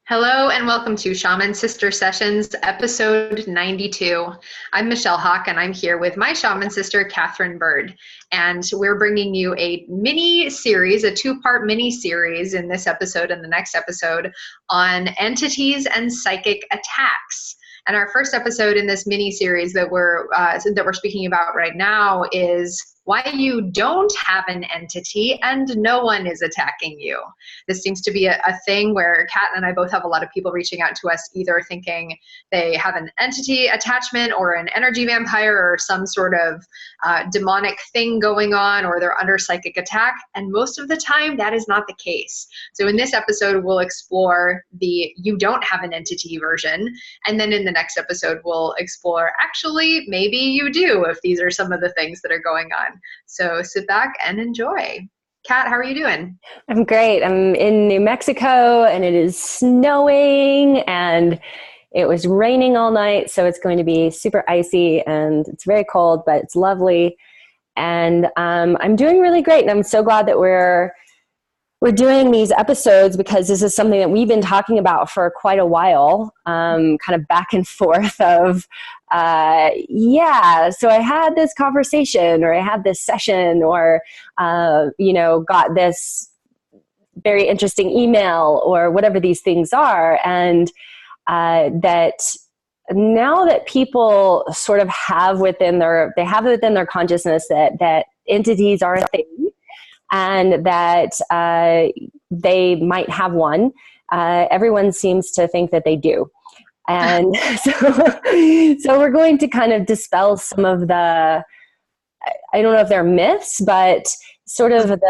Hello and welcome to Shaman Sister Sessions, episode 92. I'm Michelle Hawk and I'm here with my shaman sister, Katherine Bird. And we're bringing you a mini series, a two-part mini series in this episode and the next episode on entities and psychic attacks. And our first episode in this mini series that we're speaking about right now is why you don't have an entity and no one is attacking you. This seems to be a thing where Kat and I both have a lot of people reaching out to us either thinking they have an entity attachment or an energy vampire or some sort of demonic thing going on, or they're under psychic attack. And most of the time that is not the case. So in this episode, we'll explore the you don't have an entity version. And then in the next episode, we'll explore actually maybe you do if these are some of the things that are going on. So sit back and enjoy. Kat, how are you doing? I'm great. I'm in New Mexico and it is snowing and it was raining all night. So it's going to be super icy and it's very cold, but it's lovely. And I'm doing really great. And I'm so glad that we're doing these episodes because this is something that we've been talking about for quite a while, kind of back and forth of, so I had this conversation or I had this session or, got this very interesting email or whatever these things are. And that now that people sort of have within their consciousness that entities are a thing, and that they might have one. Everyone seems to think that they do. And so we're going to kind of dispel some of the, I don't know if they're myths, but sort of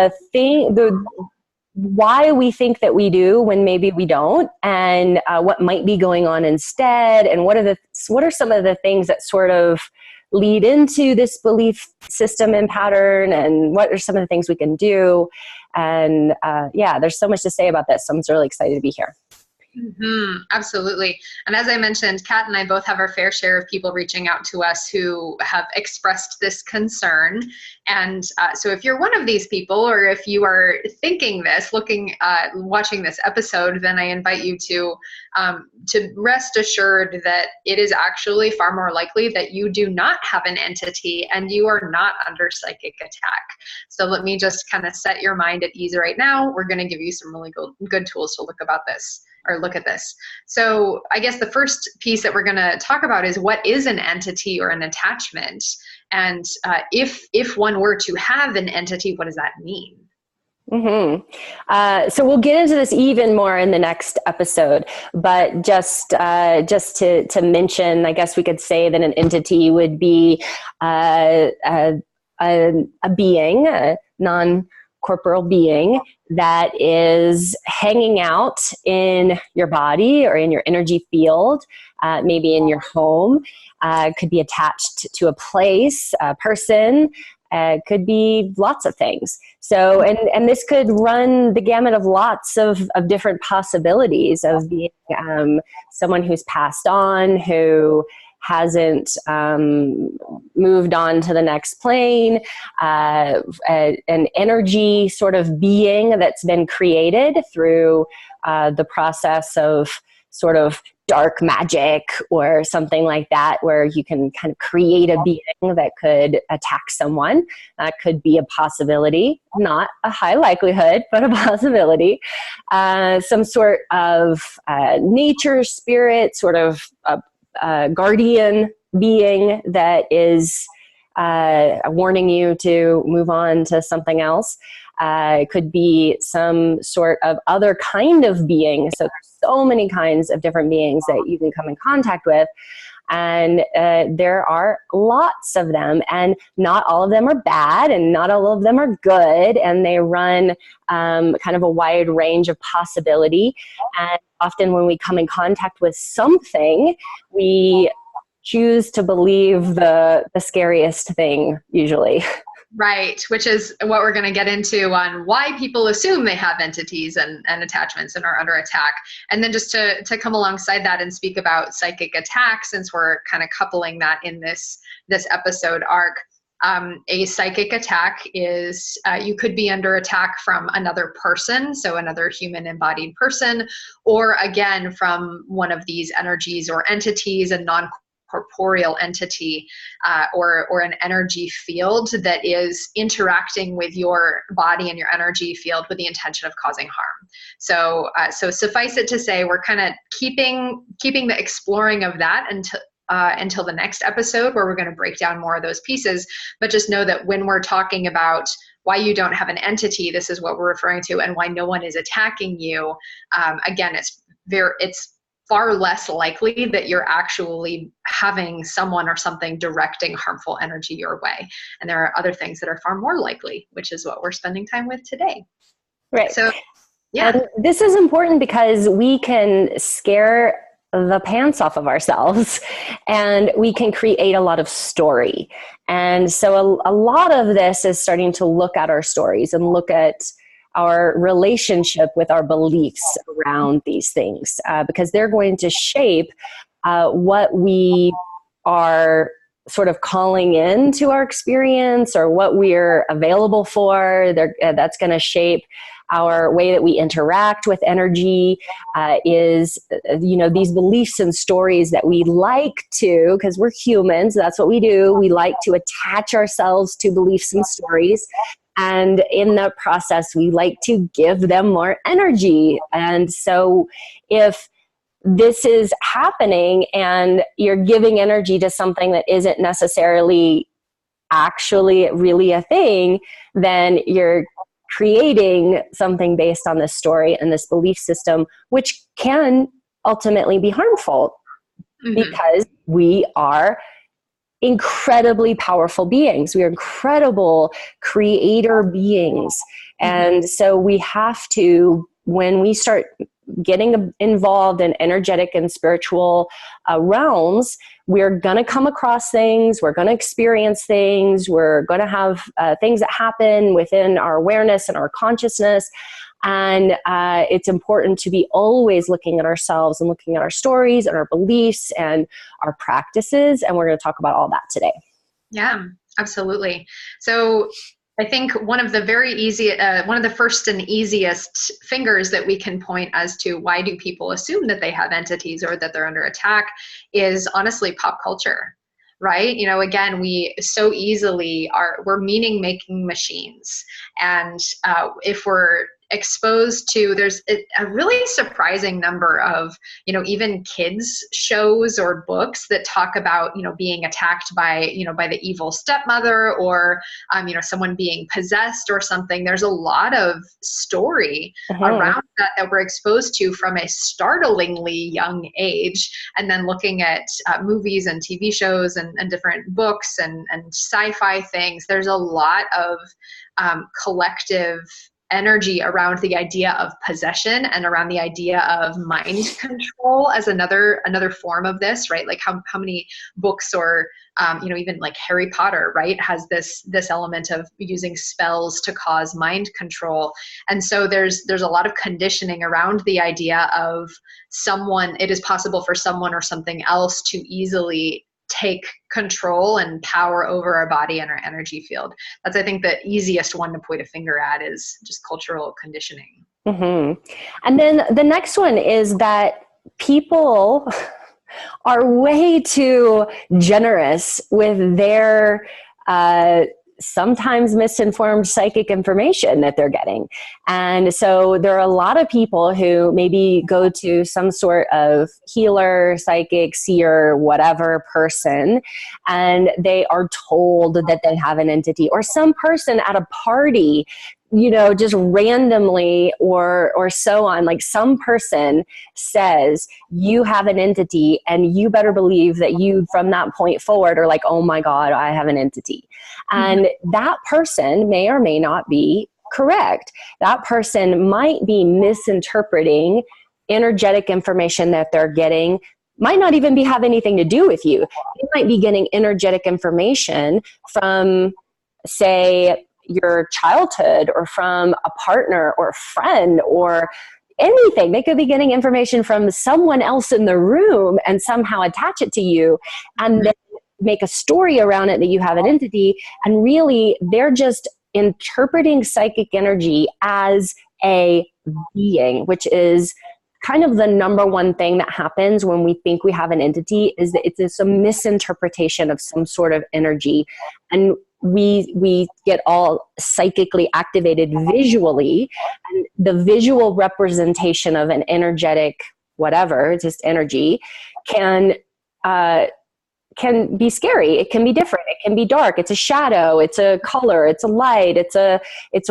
why we think that we do when maybe we don't, and what might be going on instead, and what are some of the things that sort of lead into this belief system and pattern, and what are some of the things we can do. And there's so much to say about this. So I'm just really excited to be here. Mm-hmm, absolutely. And as I mentioned, Kat and I both have our fair share of people reaching out to us who have expressed this concern. And so if you're one of these people, or if you are thinking this, watching this episode, then I invite you to rest assured that it is actually far more likely that you do not have an entity and you are not under psychic attack. So let me just kind of set your mind at ease right now. We're going to give you some really good tools to look at this. So I guess the first piece that we're going to talk about is what is an entity or an attachment? And if one were to have an entity, what does that mean? Mm-hmm. So we'll get into this even more in the next episode, but just to mention, I guess we could say that an entity would be a being, a non-corporeal being that is hanging out in your body or in your energy field, maybe in your home, could be attached to a place, a person, could be lots of things. So, and this could run the gamut of lots of different possibilities of being someone who's passed on, who hasn't moved on to the next plane, an energy sort of being that's been created through the process of sort of dark magic or something like that, where you can kind of create a being that could attack someone. That could be a possibility, not a high likelihood, but a possibility. Some sort of nature spirit, sort of guardian being that is warning you to move on to something else. It could be some sort of other kind of being. So there's so many kinds of different beings that you can come in contact with. And there are lots of them, and not all of them are bad and not all of them are good. And they run kind of a wide range of possibility. And often when we come in contact with something, we choose to believe the scariest thing usually. Right, which is what we're going to get into on why people assume they have entities and attachments and are under attack. And then just to come alongside that and speak about psychic attack, since we're kind of coupling that in this episode arc, A psychic attack is you could be under attack from another person, so another human embodied person, or again from one of these energies or entities, a non-corporeal entity, or an energy field that is interacting with your body and your energy field with the intention of causing harm. So suffice it to say, we're kind of keeping the exploring of that until the next episode, where we're going to break down more of those pieces. But just know that when we're talking about why you don't have an entity, this is what we're referring to, and why no one is attacking you. Again, it's far less likely that you're actually having someone or something directing harmful energy your way. And there are other things that are far more likely, which is what we're spending time with today. Right. So, yeah. And this is important because we can scare the pants off of ourselves and we can create a lot of story. And so a lot of this is starting to look at our stories and look at our relationship with our beliefs around these things, because they're going to shape what we are sort of calling into our experience or what we're available for. That's going to shape our way that we interact with energy, is, these beliefs and stories that we like to, because we're humans, that's what we do. We like to attach ourselves to beliefs and stories. And in that process, we like to give them more energy. And so if this is happening and you're giving energy to something that isn't necessarily actually really a thing, then you're creating something based on this story and this belief system, which can ultimately be harmful, because we are incredibly powerful beings. We are incredible creator beings. And so we have to, when we start getting involved in energetic and spiritual realms, we're going to come across things, we're going to experience things, we're going to have things that happen within our awareness and our consciousness. And it's important to be always looking at ourselves and looking at our stories and our beliefs and our practices. And we're going to talk about all that today. Yeah, absolutely. So I think one of the first and easiest fingers that we can point as to why do people assume that they have entities or that they're under attack is honestly pop culture, right? Again, we so easily we're meaning making machines. And if we're exposed to, there's a really surprising number of, even kids shows or books that talk about, being attacked by the evil stepmother or, someone being possessed or something. There's a lot of story around that we're exposed to from a startlingly young age. And then looking at movies and TV shows and different books and sci-fi things, there's a lot of collective energy around the idea of possession and around the idea of mind control as another form of this, right? Like how many books or even like Harry Potter, right, has this element of using spells to cause mind control. And so there's a lot of conditioning around the idea of it is possible for someone or something else to easily take control and power over our body and our energy field. That's, I think, the easiest one to point a finger at is just cultural conditioning. And then the next one is that people are way too generous with their sometimes misinformed psychic information that they're getting. And so there are a lot of people who maybe go to some sort of healer, psychic, seer, whatever person, and they are told that they have an entity, or some person at a party, just randomly or so on, like some person says you have an entity and you better believe that you from that point forward are like, oh my God, I have an entity. And that person may or may not be correct. That person might be misinterpreting energetic information that they're getting, might not even have anything to do with you. They might be getting energetic information from, say, your childhood or from a partner or a friend or anything. They could be getting information from someone else in the room and somehow attach it to you. And then make a story around it that you have an entity, and really they're just interpreting psychic energy as a being, which is kind of the number one thing that happens when we think we have an entity, is that it's a misinterpretation of some sort of energy. And we get all psychically activated visually, and the visual representation of an energetic whatever, just energy, can be scary. It can be different. It can be dark. It's a shadow. It's a color. It's a light. It's a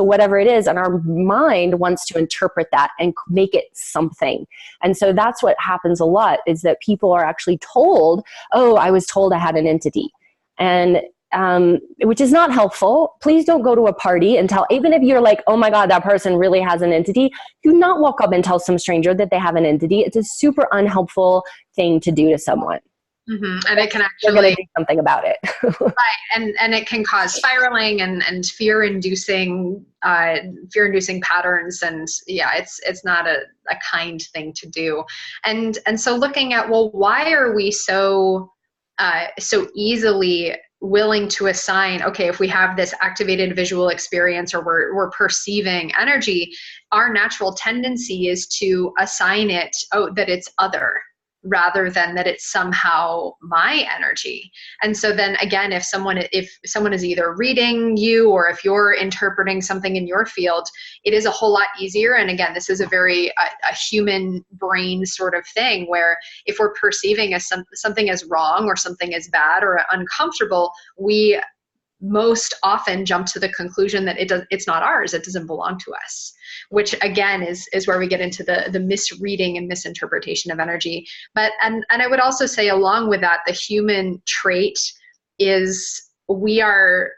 whatever it is. And our mind wants to interpret that and make it something. And so that's what happens a lot, is that people are actually told, oh, I was told I had an entity. And which is not helpful. Please don't go to a party and tell, even if you're like, oh my God, that person really has an entity, do not walk up and tell some stranger that they have an entity. It's a super unhelpful thing to do to someone. Mm-hmm. And it can actually, we're going to do something about it. Right. And it can cause spiraling and fear-inducing patterns. And yeah, it's not a kind thing to do. And so looking at, well, why are we so easily willing to assign, okay, if we have this activated visual experience, or we're perceiving energy, our natural tendency is to assign it, that it's other, rather than that it's somehow my energy. And so then again, if someone is either reading you, or if you're interpreting something in your field, it is a whole lot easier. And again, this is a very a human brain sort of thing, where if we're perceiving something as wrong, or something as bad or uncomfortable, we most often jump to the conclusion that it's not ours, it doesn't belong to us, which again is where we get into the misreading and misinterpretation of energy. But and I would also say, along with that, the human trait is we're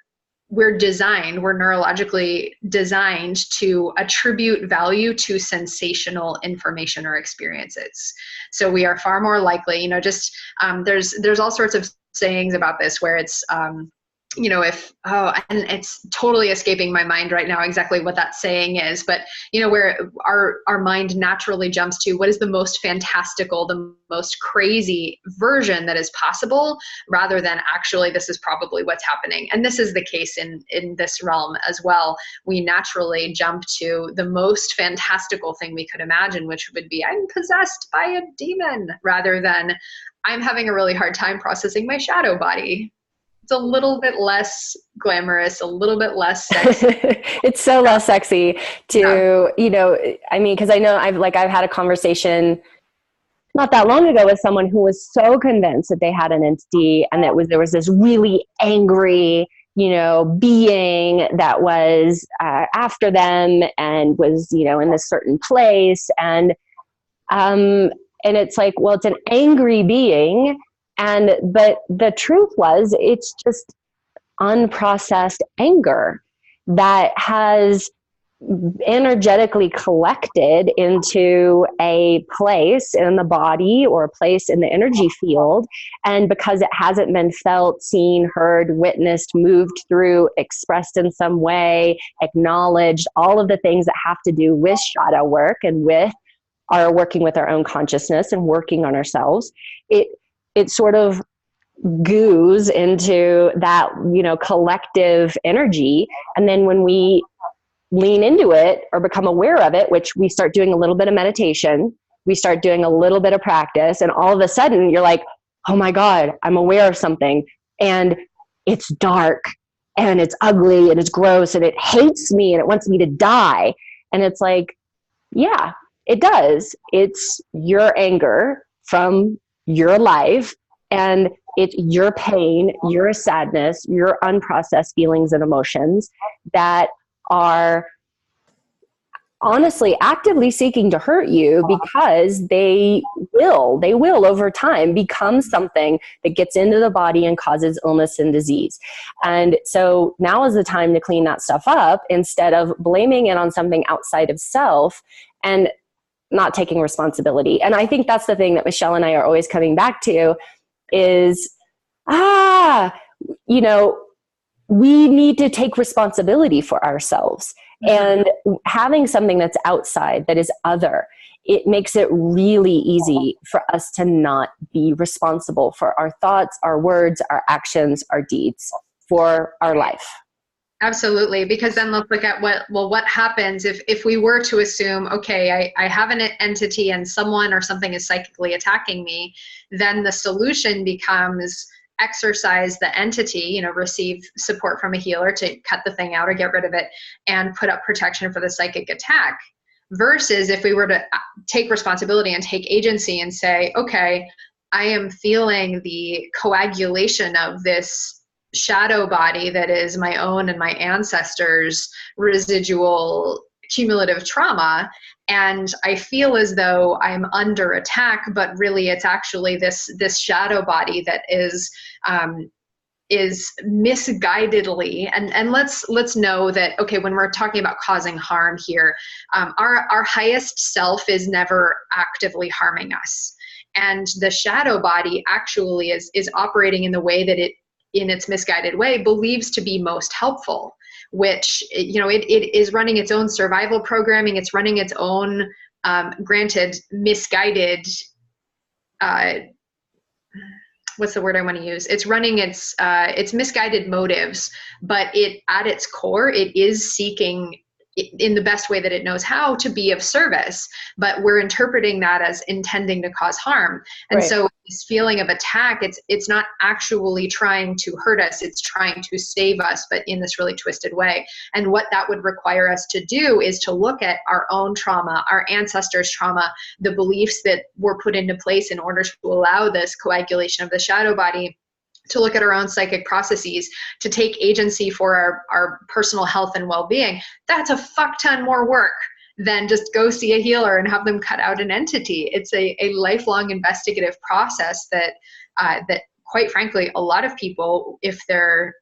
neurologically designed to attribute value to sensational information or experiences. So we are far more likely, there's all sorts of sayings about this, where it's and it's totally escaping my mind right now exactly what that saying is, but where our mind naturally jumps to what is the most fantastical, the most crazy version that is possible, rather than actually this is probably what's happening. And this is the case in this realm as well. We naturally jump to the most fantastical thing we could imagine, which would be, I'm possessed by a demon, rather than I'm having a really hard time processing my shadow body. It's a little bit less glamorous, a little bit less sexy. It's so less sexy to, because I know I've had a conversation not that long ago with someone who was so convinced that they had an entity, and there was this really angry, being that was after them, and was, in this certain place. And it's like, well, it's an angry being. But the truth was, it's just unprocessed anger that has energetically collected into a place in the body, or a place in the energy field. And because it hasn't been felt, seen, heard, witnessed, moved through, expressed in some way, acknowledged, all of the things that have to do with shadow work and with our working with our own consciousness and working on ourselves, it sort of goos into that, collective energy. And then when we lean into it or become aware of it, which we start doing a little bit of meditation, we start doing a little bit of practice, and all of a sudden you're like, oh my God, I'm aware of something, and it's dark, and it's ugly, and it's gross, and it hates me, and it wants me to die. And it's like, yeah, it does. It's your anger from your life, and it's your pain, your sadness, your unprocessed feelings and emotions that are honestly actively seeking to hurt you, because they will over time become something that gets into the body and causes illness and disease. And so now is the time to clean that stuff up, instead of blaming it on something outside of self and not taking responsibility. And I think that's the thing that Michelle and I are always coming back to is, we need to take responsibility for ourselves. Mm-hmm. And having something that's outside, that is other, it makes it really easy for us to not be responsible for our thoughts, our words, our actions, our deeds for our life. Absolutely, because then let's look at what happens if we were to assume, okay, I have an entity and someone or something is psychically attacking me, then the solution becomes exercise the entity, receive support from a healer to cut the thing out or get rid of it and put up protection for the psychic attack. Versus if we were to take responsibility and take agency and say, okay, I am feeling the coagulation of this shadow body that is my own and my ancestors' residual cumulative trauma, and I feel as though I'm under attack, but really it's actually this shadow body that is misguidedly, and let's know that, okay, when we're talking about causing harm here, our highest self is never actively harming us, and the shadow body actually is operating in the way that it, in its misguided way, believes to be most helpful, which, it is running its own survival programming. It's running its own, granted, misguided, what's the word I want to use? It's running its misguided motives, but at its core, it is seeking, in the best way that it knows how, to be of service, but we're interpreting that as intending to cause harm. And Right. So this feeling of attack, it's not actually trying to hurt us, it's trying to save us, but in this really twisted way. And what that would require us to do is to look at our own trauma, our ancestors' trauma, the beliefs that were put into place in order to allow this coagulation of the shadow body, to look at our own psychic processes, to take agency for our personal health and well-being. That's a fuck ton more work than just go see a healer and have them cut out an entity. It's a lifelong investigative process that quite frankly, a lot of people, if they're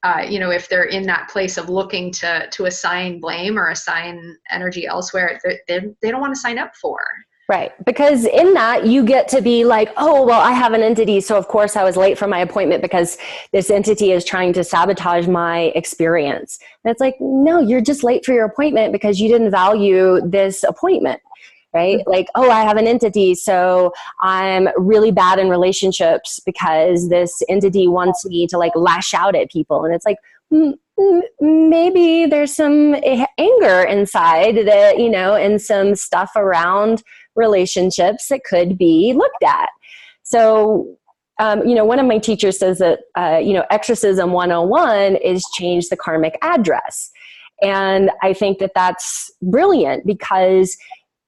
in that place of looking to assign blame or assign energy elsewhere, they don't want to sign up for. Right. Because in that you get to be like, oh, well, I have an entity, so of course I was late for my appointment because this entity is trying to sabotage my experience. And it's like, no, you're just late for your appointment because you didn't value this appointment. Right? Mm-hmm. Like, oh, I have an entity, so I'm really bad in relationships because this entity wants me to lash out at people. And it's like, maybe there's some anger inside that, and some stuff around relationships that could be looked at. So, one of my teachers says that, exorcism 101 is change the karmic address. And I think that that's brilliant because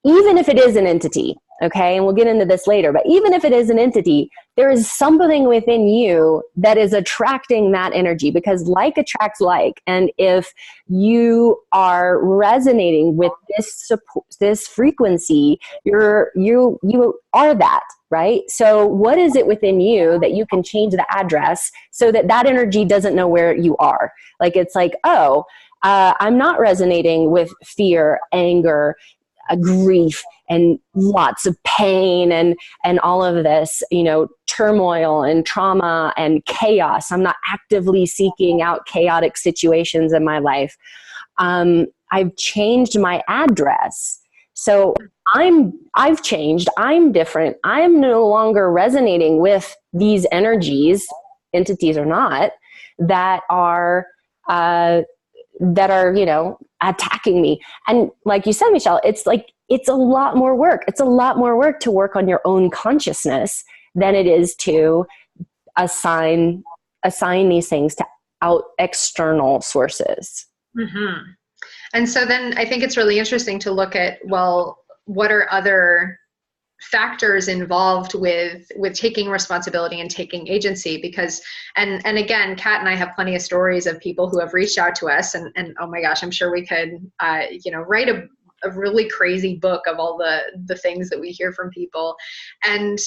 even if it is an entity, okay, and we'll get into this later, but even if it is an entity, there is something within you that is attracting that energy, because like attracts like. And if you are resonating with this frequency, you are that, right? So what is it within you that you can change the address so that that energy doesn't know where you are? It's like, oh, I'm not resonating with fear, anger, grief, and lots of pain and all of this, turmoil and trauma and chaos. I'm not actively seeking out chaotic situations in my life. I've changed my address. So I've changed. I'm different. I'm no longer resonating with these energies, entities or not, that are attacking me. And like you said, Michelle, it's a lot more work. It's a lot more work to work on your own consciousness than it is to assign these things to external sources. Mm-hmm. And so then I think it's really interesting to look at, well, what are other factors involved with taking responsibility and taking agency? Because, and again, Kat and I have plenty of stories of people who have reached out to us, and oh my gosh, I'm sure we could, write a really crazy book of all the things that we hear from people. And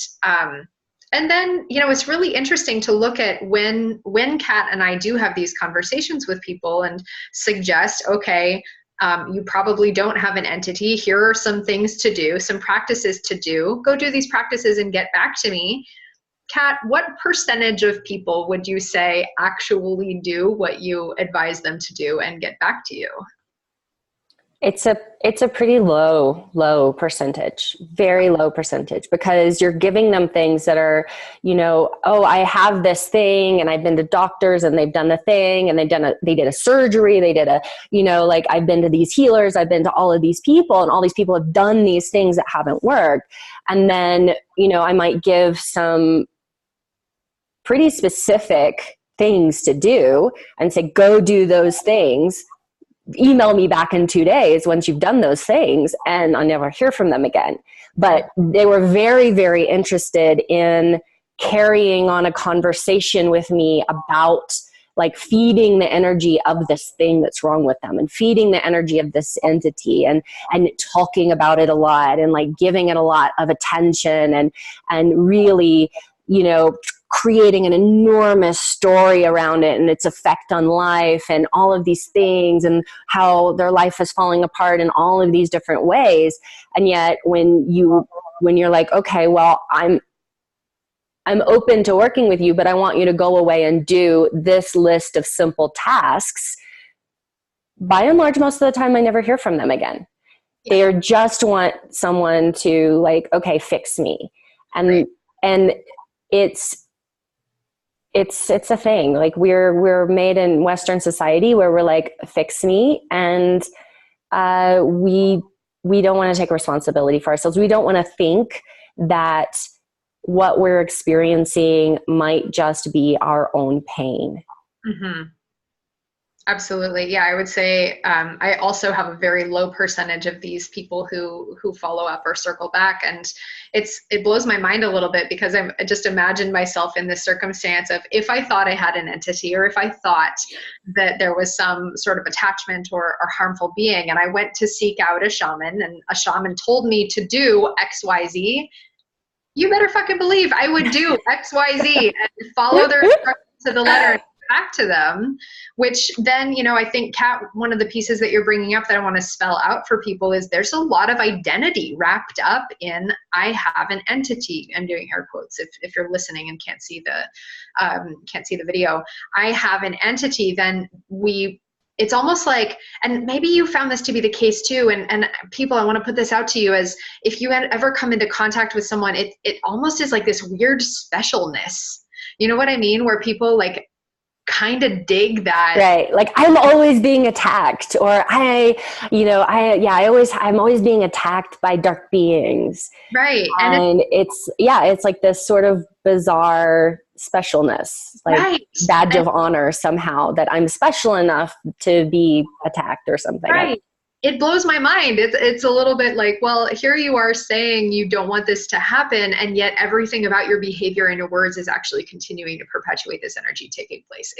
then, it's really interesting to look at when Kat and I do have these conversations with people and suggest, okay, you probably don't have an entity. Here are some things to do, some practices to do. Go do these practices and get back to me. Kat, what percentage of people would you say actually do what you advise them to do and get back to you? It's a pretty low percentage, very low percentage, because you're giving them things that are, oh, I have this thing and I've been to doctors and they've done the thing and they did a surgery. They did like I've been to these healers. I've been to all of these people and all these people have done these things that haven't worked. And then, I might give some pretty specific things to do and say, go do those things. Email me back in 2 days once you've done those things, and I'll never hear from them again. But they were very, very interested in carrying on a conversation with me about like feeding the energy of this thing that's wrong with them and feeding the energy of this entity and talking about it a lot and like giving it a lot of attention and really, creating an enormous story around it and its effect on life and all of these things and how their life is falling apart in all of these different ways. And yet when you're like, okay, well, I'm open to working with you, but I want you to go away and do this list of simple tasks. By and large, most of the time, I never hear from them again. They just want someone to like, okay, fix me. And it's a thing. Like we're made in Western society where we're like, fix me. And we don't want to take responsibility for ourselves. We don't want to think that what we're experiencing might just be our own pain. Mm-hmm. Absolutely. Yeah, I would say I also have a very low percentage of these people who follow up or circle back. And it blows my mind a little bit because I just imagine myself in this circumstance of if I thought I had an entity or if I thought that there was some sort of attachment or harmful being and I went to seek out a shaman and a shaman told me to do XYZ, you better fucking believe I would do XYZ and follow their instructions to the letter and back to them, which then, I think, Kat, one of the pieces that you're bringing up that I want to spell out for people is there's a lot of identity wrapped up in I have an entity. I'm doing air quotes if you're listening and can't see the video. I have an entity, then it's almost like, and maybe you found this to be the case too, and people, I want to put this out to you as if you ever come into contact with someone, it almost is like this weird specialness. You know what I mean? Where people like kind of dig that. Right. Like I'm always being attacked or I'm always being attacked by dark beings. Right. And it's like this sort of bizarre specialness, like badge of honor somehow that I'm special enough to be attacked or something. Right. It blows my mind. It's a little bit like, well, here you are saying you don't want this to happen, and yet everything about your behavior and your words is actually continuing to perpetuate this energy taking place.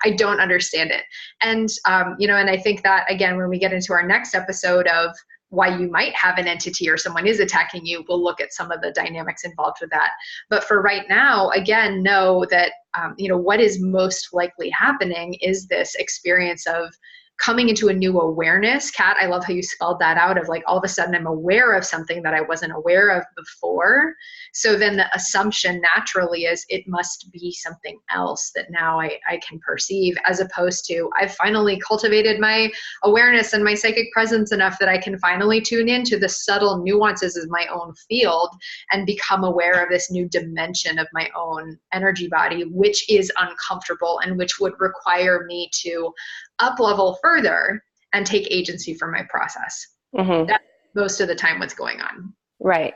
I don't understand it. And, and I think that, again, when we get into our next episode of why you might have an entity or someone is attacking you, we'll look at some of the dynamics involved with that. But for right now, again, know that, what is most likely happening is this experience of coming into a new awareness. Kat, I love how you spelled that out of like, all of a sudden I'm aware of something that I wasn't aware of before. So then the assumption naturally is it must be something else that now I can perceive, as opposed to I've finally cultivated my awareness and my psychic presence enough that I can finally tune into the subtle nuances of my own field and become aware of this new dimension of my own energy body, which is uncomfortable and which would require me to up level further and take agency for my process. Mm-hmm. That's most of the time what's going on. Right.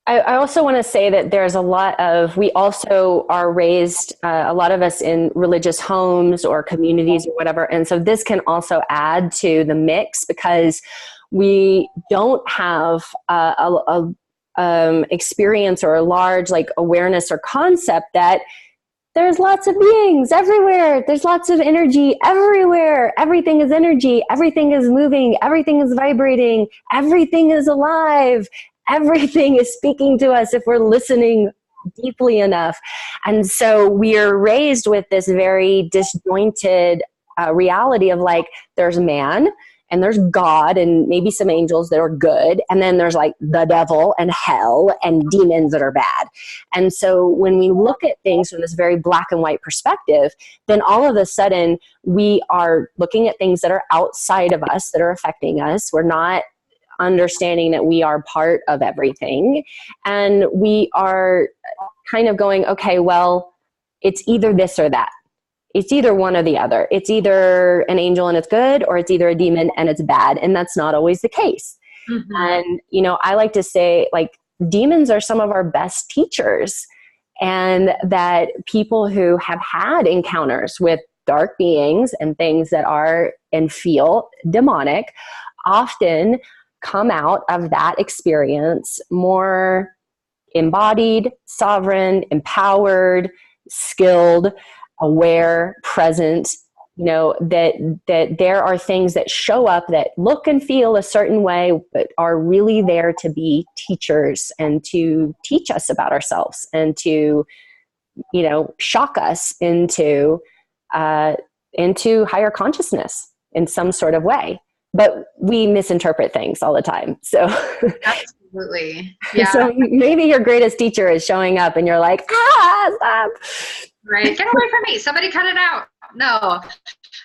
I also want to say that there's we also are raised, a lot of us in religious homes or communities or whatever. And so this can also add to the mix because we don't have experience or a large like awareness or concept that there's lots of beings everywhere. There's lots of energy everywhere. Everything is energy. Everything is moving. Everything is vibrating. Everything is alive. Everything is speaking to us if we're listening deeply enough. And so we are raised with this very disjointed reality of like, there's man and there's God and maybe some angels that are good. And then there's like the devil and hell and demons that are bad. And so when we look at things from this very black and white perspective, then all of a sudden we are looking at things that are outside of us, that are affecting us. We're not understanding that we are part of everything. And we are kind of going, okay, well, it's either this or that. It's either one or the other. It's either an angel and it's good, or it's either a demon and it's bad. And that's not always the case. Mm-hmm. And, you know, I like to say, like, demons are some of our best teachers. And that people who have had encounters with dark beings and things that are and feel demonic often come out of that experience more embodied, sovereign, empowered, skilled, aware, present, you know, that there are things that show up that look and feel a certain way, but are really there to be teachers and to teach us about ourselves and to, you know, shock us into higher consciousness in some sort of way. But we misinterpret things all the time. So absolutely. Yeah. So maybe your greatest teacher is showing up and you're like, stop. Right. Get away from me. Somebody cut it out. No.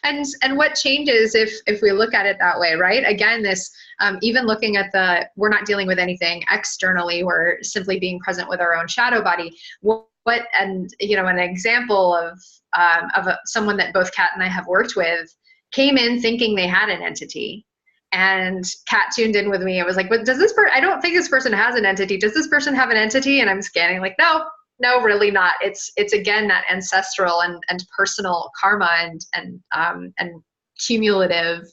And what changes if we look at it that way, right? Again, this, even looking at we're not dealing with anything externally. We're simply being present with our own shadow body. And, you know, an example of someone that both Kat and I have worked with came in thinking they had an entity, and Kat tuned in with me. It was like, but does this person, I don't think this person has an entity. Does this person have an entity? And I'm scanning like, no, really not. It's again, that ancestral and personal karma and cumulative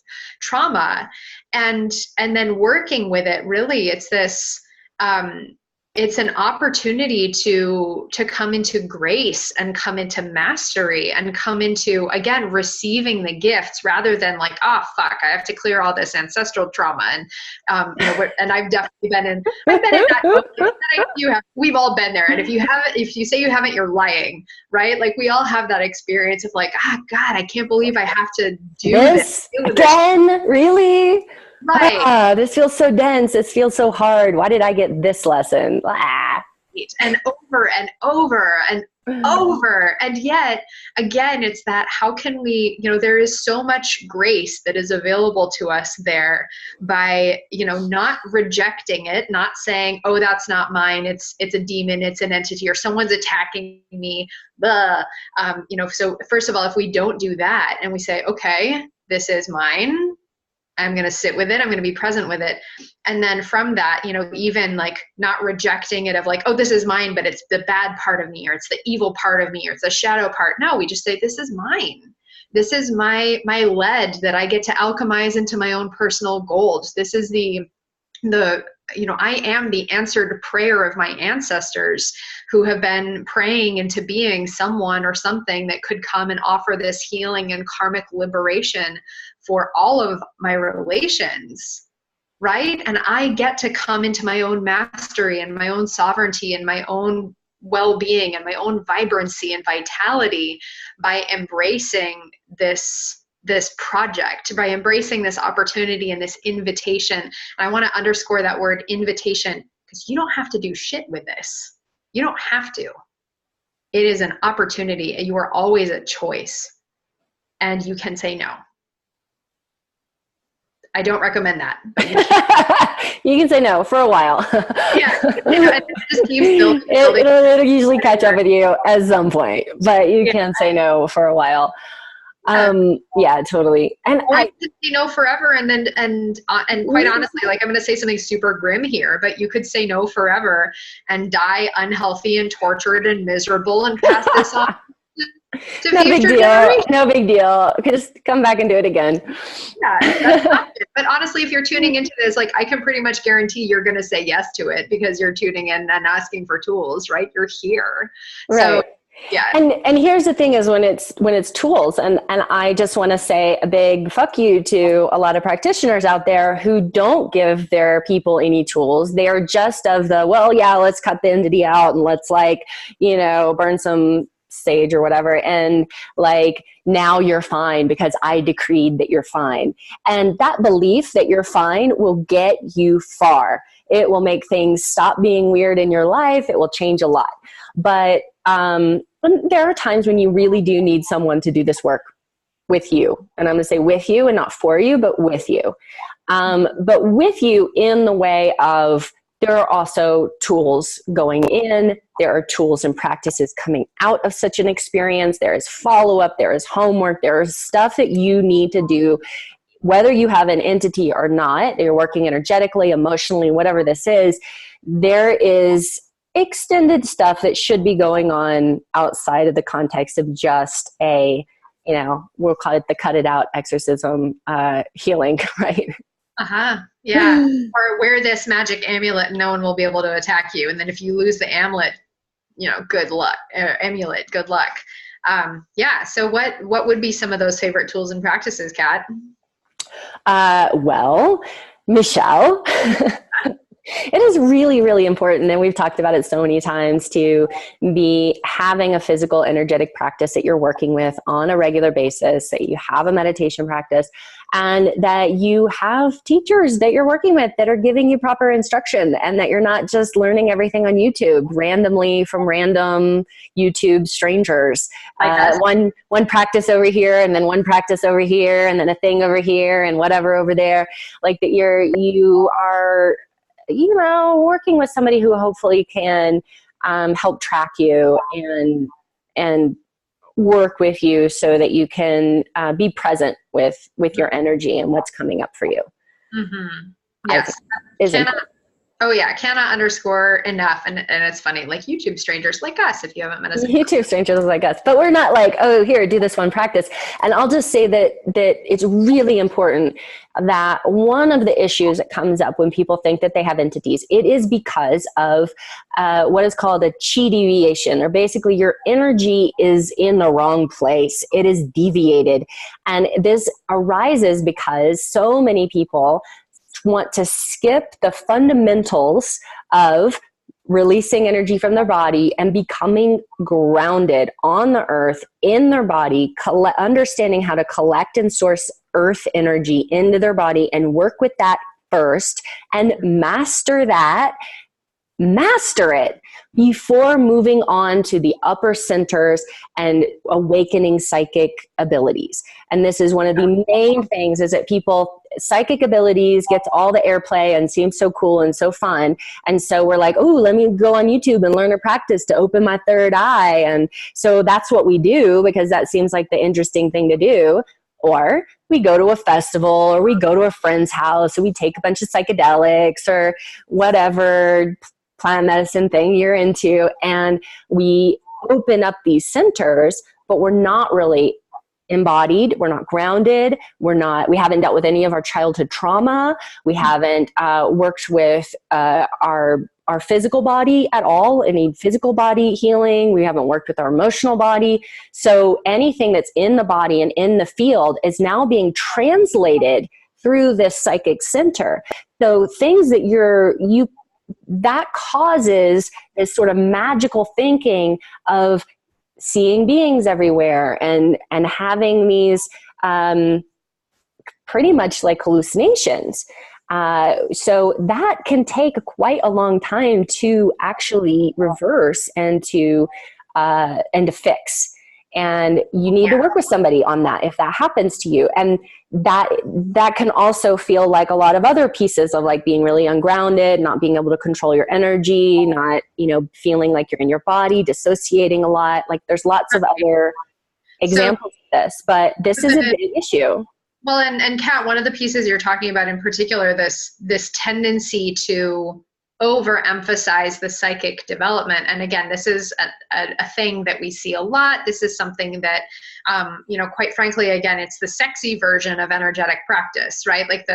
trauma. And then working with it, really, it's this, it's an opportunity to come into grace and come into mastery and come into, again, receiving the gifts rather than like, oh, fuck, I have to clear all this ancestral trauma. And, you know, and I've definitely been in that. We've all been there. And if you say you haven't, you're lying, right? Like we all have that experience of like, God, I can't believe I have to do this again. Really? Right. This feels so dense. This feels so hard. Why did I get this lesson? And over and over and over. And yet, again, it's that, how can we, you know, there is so much grace that is available to us there by, you know, not rejecting it, not saying, oh, that's not mine. It's a demon, it's an entity, or someone's attacking me. You know, so first of all, if we don't do that and we say, okay, this is mine, I'm going to sit with it. I'm going to be present with it. And then from that, you know, even like not rejecting it of like, oh, this is mine, but it's the bad part of me, or it's the evil part of me, or it's the shadow part. No, we just say, this is mine. This is my lead that I get to alchemize into my own personal gold. This is the, you know, I am the answered prayer of my ancestors who have been praying into being someone or something that could come and offer this healing and karmic liberation for all of my relations, right? And I get to come into my own mastery and my own sovereignty and my own well-being and my own vibrancy and vitality by embracing this project, by embracing this opportunity and this invitation. And I want to underscore that word invitation, because you don't have to do shit with this. You don't have to. It is an opportunity. You are always a choice, and you can say no. I don't recommend that. But you can say no for a while. Yeah, you know, it just keeps building. It'll usually catch up with you at some point, but you can say no for a while. Yeah, totally. And I could say no forever, and quite honestly, like, I'm going to say something super grim here, but you could say no forever and die unhealthy and tortured and miserable and pass this on to no future big deal. generations. No big deal. Just come back and do it again. Yeah, that's not it. But honestly, if you're tuning into this, like, I can pretty much guarantee you're going to say yes to it because you're tuning in and asking for tools, right? You're here. Right. So, yeah. And here's the thing is when it's tools, and I just want to say a big fuck you to a lot of practitioners out there who don't give their people any tools. They are just of the, well, yeah, let's cut the entity out and let's, like, you know, burn some sage or whatever. And like, now you're fine because I decreed that you're fine. And that belief that you're fine will get you far. It will make things stop being weird in your life. It will change a lot. But there are times when you really do need someone to do this work with you. And I'm going to say with you and not for you, but with you. But with you in the way of, there are also tools going in, there are tools and practices coming out of such an experience. There is follow-up, there is homework, there is stuff that you need to do, whether you have an entity or not, you're working energetically, emotionally, whatever this is, there is extended stuff that should be going on outside of the context of just a, we'll call it the cut it out exorcism healing, right? Yeah. Or wear this magic amulet and no one will be able to attack you. And then if you lose the amulet, good luck. Amulet, good luck. So what would be some of those favorite tools and practices, Kat? Well, Michelle, it is really, really important, and we've talked about it so many times, to be having a physical, energetic practice that you're working with on a regular basis, that you have a meditation practice, and that you have teachers that you're working with that are giving you proper instruction, and that you're not just learning everything on YouTube randomly from random YouTube strangers. One practice over here, and then one practice over here, and then a thing over here, and whatever over there. Like that you are working with somebody who hopefully can help track you and work with you so that you can be present with your energy and what's coming up for you. Mm-hmm. Yes. Cannot underscore enough. And it's funny, like YouTube strangers like us, if you haven't met us. YouTube strangers like us, but we're not like, oh, here, do this one practice. And I'll just say that it's really important that one of the issues that comes up when people think that they have entities, it is because of what is called a chi deviation, or basically your energy is in the wrong place. It is deviated. And this arises because so many people want to skip the fundamentals of releasing energy from their body and becoming grounded on the earth, in their body, understanding how to collect and source earth energy into their body and work with that first and master it before moving on to the upper centers and awakening psychic abilities. And this is one of the main things, is that psychic abilities gets all the airplay and seems so cool and so fun. And so we're like, oh, let me go on YouTube and learn a practice to open my third eye. And so that's what we do because that seems like the interesting thing to do. Or we go to a festival, or we go to a friend's house, and we take a bunch of psychedelics or whatever plant medicine thing you're into, and we open up these centers, but we're not really embodied, we're not grounded, we haven't dealt with any of our childhood trauma, we haven't worked with our physical body at all, any physical body healing, we haven't worked with our emotional body. So anything that's in the body and in the field is now being translated through this psychic center. So things that that causes this sort of magical thinking of seeing beings everywhere and having these pretty much like hallucinations. So that can take quite a long time to actually reverse and to fix. And you need to work with somebody on that if that happens to you. And that can also feel like a lot of other pieces of like being really ungrounded, not being able to control your energy, not, feeling like you're in your body, dissociating a lot. Like there's lots of other examples of this, but this is a big issue. Well, and Kat, one of the pieces you're talking about in particular, this tendency to overemphasize the psychic development. And again, this is a thing that we see a lot. This is something that, quite frankly, again, it's the sexy version of energetic practice, right? Like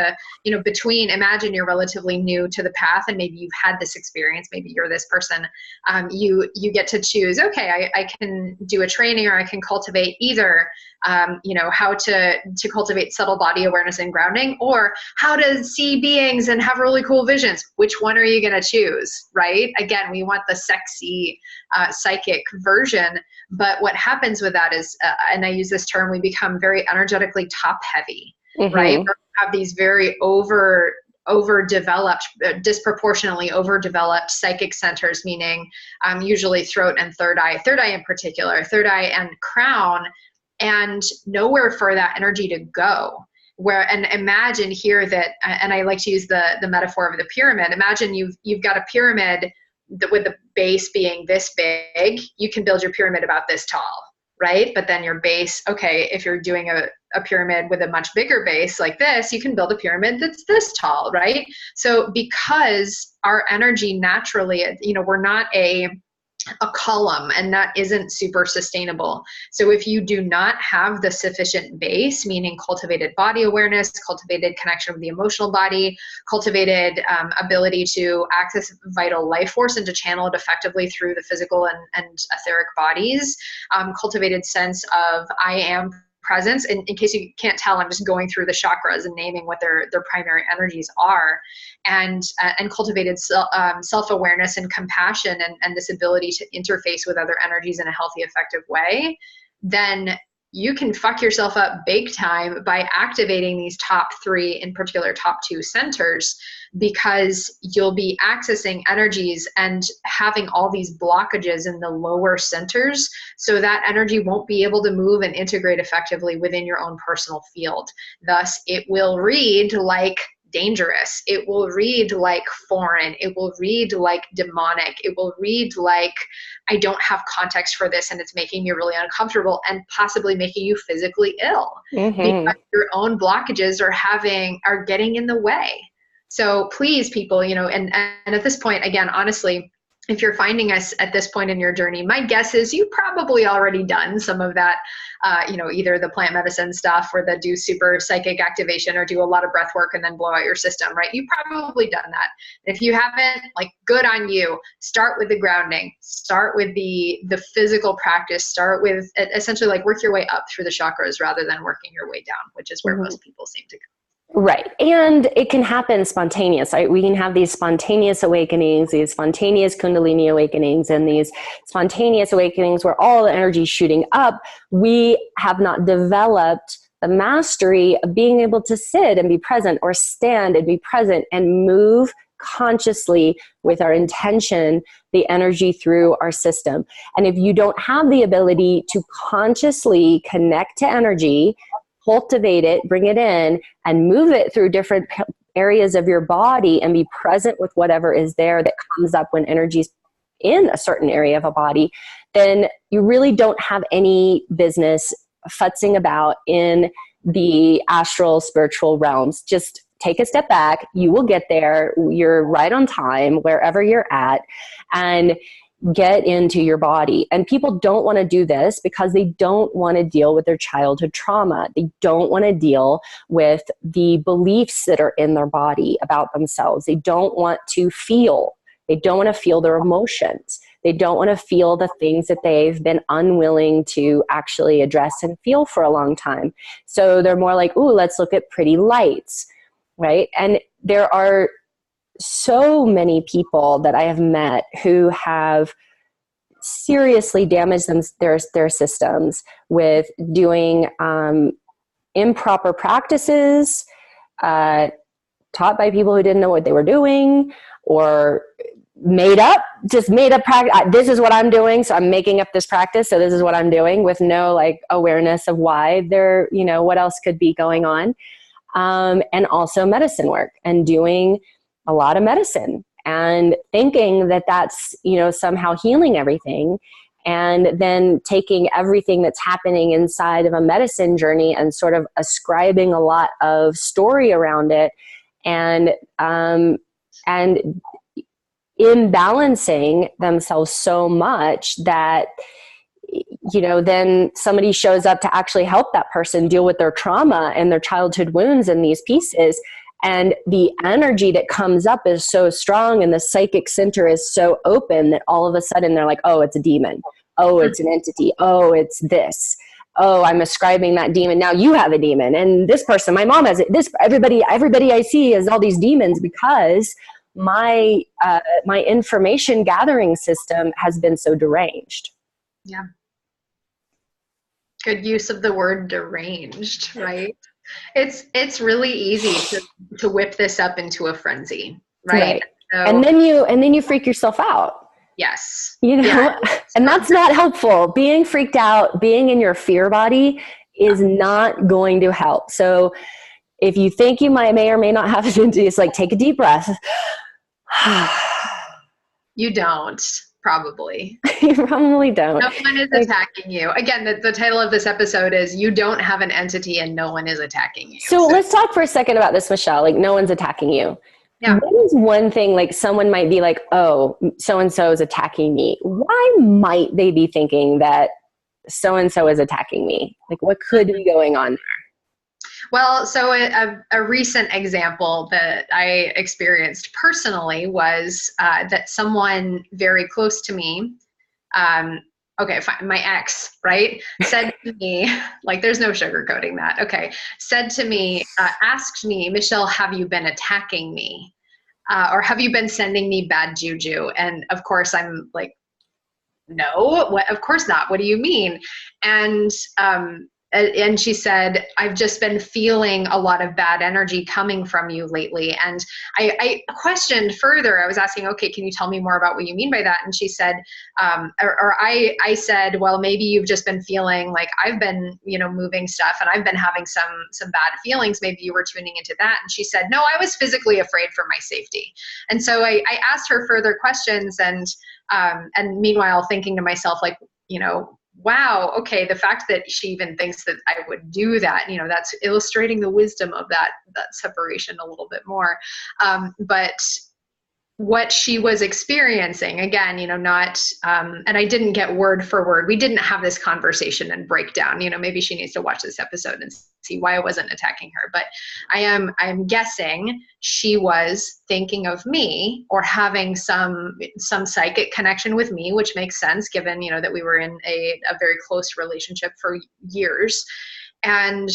imagine you're relatively new to the path and maybe you've had this experience, maybe you're this person, you get to choose, okay, I can do a training or I can cultivate either how to cultivate subtle body awareness and grounding, or how to see beings and have really cool visions. Which one are you going to choose, right? Again, we want the sexy psychic version, but what happens with that is, and I use this term, we become very energetically top heavy, right? We have these very overdeveloped, disproportionately overdeveloped psychic centers, meaning usually throat and third eye in particular, third eye and crown, and nowhere for that energy to go. And imagine here that, and I like to use the metaphor of the pyramid. Imagine you've got a pyramid with the base being this big. You can build your pyramid about this tall, right? But then your base, okay, if you're doing a pyramid with a much bigger base like this, you can build a pyramid that's this tall, right? So because our energy naturally, we're not a column, and that isn't super sustainable. So if you do not have the sufficient base, meaning cultivated body awareness, cultivated connection with the emotional body, cultivated ability to access vital life force and to channel it effectively through the physical and etheric bodies, cultivated sense of I am presence. And in case you can't tell, I'm just going through the chakras and naming what their primary energies are, and cultivated self-awareness and compassion and this ability to interface with other energies in a healthy, effective way, then you can fuck yourself up big time by activating these top three, in particular top two centers, because you'll be accessing energies and having all these blockages in the lower centers, so that energy won't be able to move and integrate effectively within your own personal field. Thus, it will read like dangerous. It will read like foreign. It will read like demonic. It will read like I don't have context for this and it's making me really uncomfortable and possibly making you physically ill because your own blockages are getting in the way. So please, people, and at this point, again, honestly, if you're finding us at this point in your journey, my guess is you've probably already done some of that, either the plant medicine stuff or the do super psychic activation or do a lot of breath work and then blow out your system, right? You've probably done that. If you haven't, good on you. Start with the grounding, start with the physical practice, start with essentially work your way up through the chakras rather than working your way down, which is where most people seem to go. Right. And it can happen spontaneous. Right? We can have these spontaneous awakenings, these spontaneous Kundalini awakenings, and these spontaneous awakenings where all the energy is shooting up. We have not developed the mastery of being able to sit and be present, or stand and be present and move consciously with our intention, the energy through our system. And if you don't have the ability to consciously connect to energy, cultivate it, bring it in, and move it through different areas of your body and be present with whatever is there that comes up when energy's in a certain area of a body, then you really don't have any business futzing about in the astral spiritual realms. Just take a step back. You will get there. You're right on time wherever you're at, and get into your body. And people don't want to do this because they don't want to deal with their childhood trauma. They don't want to deal with the beliefs that are in their body about themselves. They don't want to feel. They don't want to feel their emotions. They don't want to feel the things that they've been unwilling to actually address and feel for a long time. So they're more like, ooh, let's look at pretty lights, right? And there are so many people that I have met who have seriously damaged their systems with doing improper practices, taught by people who didn't know what they were doing, or made up practice. This is what I'm doing, so I'm making up this practice, so this is what I'm doing, with no awareness of why they're, what else could be going on. And also medicine work, and doing a lot of medicine and thinking that that's, somehow healing everything. And then taking everything that's happening inside of a medicine journey and sort of ascribing a lot of story around it, and imbalancing themselves so much that, then somebody shows up to actually help that person deal with their trauma and their childhood wounds and these pieces. And the energy that comes up is so strong, and the psychic center is so open, that all of a sudden they're like, oh, it's a demon. Oh, it's an entity. Oh, it's this. oh, I'm ascribing that demon. Now you have a demon, and this person, my mom has it. This everybody I see has all these demons because my my information gathering system has been so deranged. Yeah. Good use of the word deranged, right? It's really easy to whip this up into a frenzy, right? So, and then you freak yourself out. Yes. You know, yeah. And that's not helpful. Being freaked out, being in your fear body is not going to help. So if you think you may or may not have it, it's like, take a deep breath. You don't, probably. You probably don't. No one is attacking you. Again, the title of this episode is You Don't Have an Entity and No One is Attacking You. So let's talk for a second about this, Michelle. Like, no one's attacking you. Yeah. What is one thing, like someone might be like, oh, so-and-so is attacking me. Why might they be thinking that so-and-so is attacking me? Like, what could be going on there? Well, so a recent example that I experienced personally was that someone very close to me, okay, fine, my ex, right, said to me, like, there's no sugarcoating that, okay, said to me, asked me, Michelle, have you been attacking me? Or have you been sending me bad juju? And of course, I'm like, no, what? Of course not. What do you mean? And she said, I've just been feeling a lot of bad energy coming from you lately. And I questioned further. I was asking, okay, can you tell me more about what you mean by that? And she said, I said, well, maybe you've just been feeling like I've been, moving stuff and I've been having some bad feelings. Maybe you were tuning into that. And she said, no, I was physically afraid for my safety. And so I asked her further questions and meanwhile thinking to myself, like, wow, okay, the fact that she even thinks that I would do that, that's illustrating the wisdom of that separation a little bit more. But what she was experiencing, again, not, and I didn't get word for word. We didn't have this conversation and breakdown. Maybe she needs to watch this episode and see why I wasn't attacking her. But I'm guessing she was thinking of me or having some psychic connection with me, which makes sense given, that we were in a very close relationship for years. And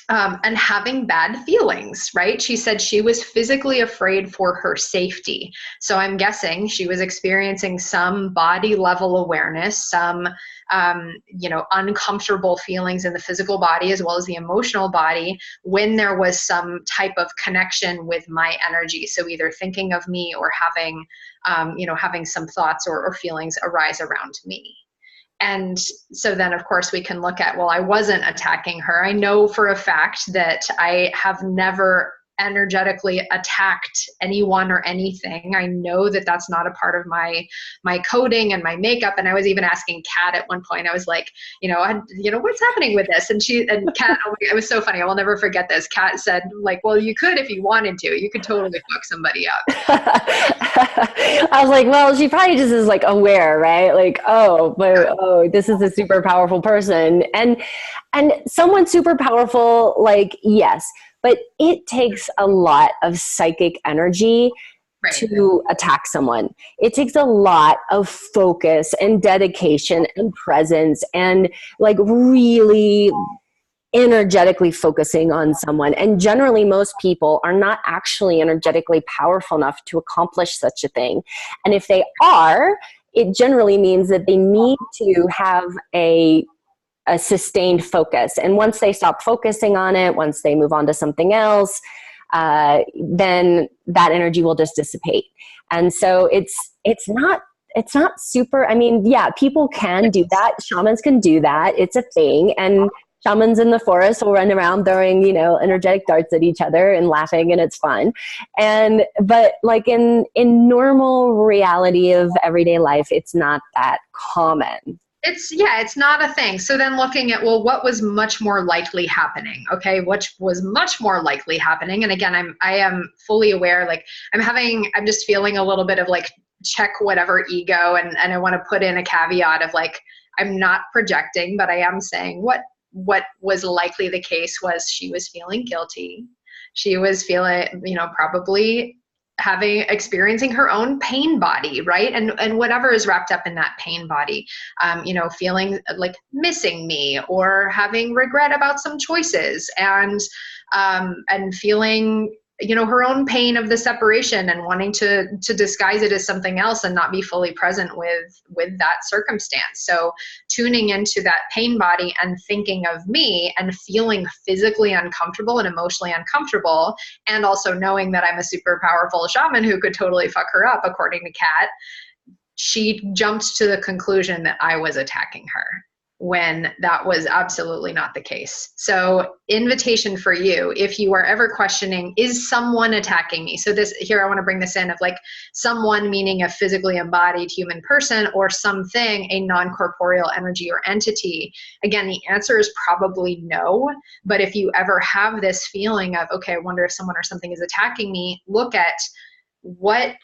having bad feelings, right? She said she was physically afraid for her safety. So I'm guessing she was experiencing some body level awareness, some, uncomfortable feelings in the physical body as well as the emotional body when there was some type of connection with my energy. So either thinking of me or having, having some thoughts or feelings arise around me. And so then, of course, we can look at, well, I wasn't attacking her. I know for a fact that I have never energetically attacked anyone or anything. I know that that's not a part of my coding and my makeup. And I was even asking Kat at one point, I was like, what's happening with this? And Kat, oh my God, it was so funny. I will never forget this. Kat said, like, well, you could if you wanted to. You could totally fuck somebody up. I was like, well, she probably just is like aware, right? Like, this is a super powerful person. And someone super powerful, like, yes, but it takes a lot of psychic energy to attack someone. It takes a lot of focus and dedication and presence and like really energetically focusing on someone. And generally, most people are not actually energetically powerful enough to accomplish such a thing. And if they are, it generally means that they need to have a sustained focus. And once they stop focusing on it, once they move on to something else, then that energy will just dissipate. And so it's not super, I mean, yeah, people can do that. Shamans can do that. It's a thing. And shamans in the forest will run around throwing, energetic darts at each other and laughing, and it's fun. But like in normal reality of everyday life, it's not that common. It's not a thing. So then looking at, well, what was much more likely happening? Okay. What was much more likely happening? And again, I am fully aware, like I'm just feeling a little bit of like, check whatever ego. And I want to put in a caveat of like, I'm not projecting, but I am saying what was likely the case was she was feeling guilty. She was feeling, probably experiencing her own pain body, right? And whatever is wrapped up in that pain body, feeling like missing me, or having regret about some choices, and feeling, her own pain of the separation, and wanting to disguise it as something else and not be fully present with that circumstance. So tuning into that pain body and thinking of me and feeling physically uncomfortable and emotionally uncomfortable, and also knowing that I'm a super powerful shaman who could totally fuck her up, according to Kat, she jumped to the conclusion that I was attacking her, when that was absolutely not the case. So invitation for you, if you are ever questioning, is someone attacking me? So here, I want to bring this in of like someone meaning a physically embodied human person, or something, a non-corporeal energy or entity. Again, the answer is probably no. But if you ever have this feeling of, okay, I wonder if someone or something is attacking me, look at what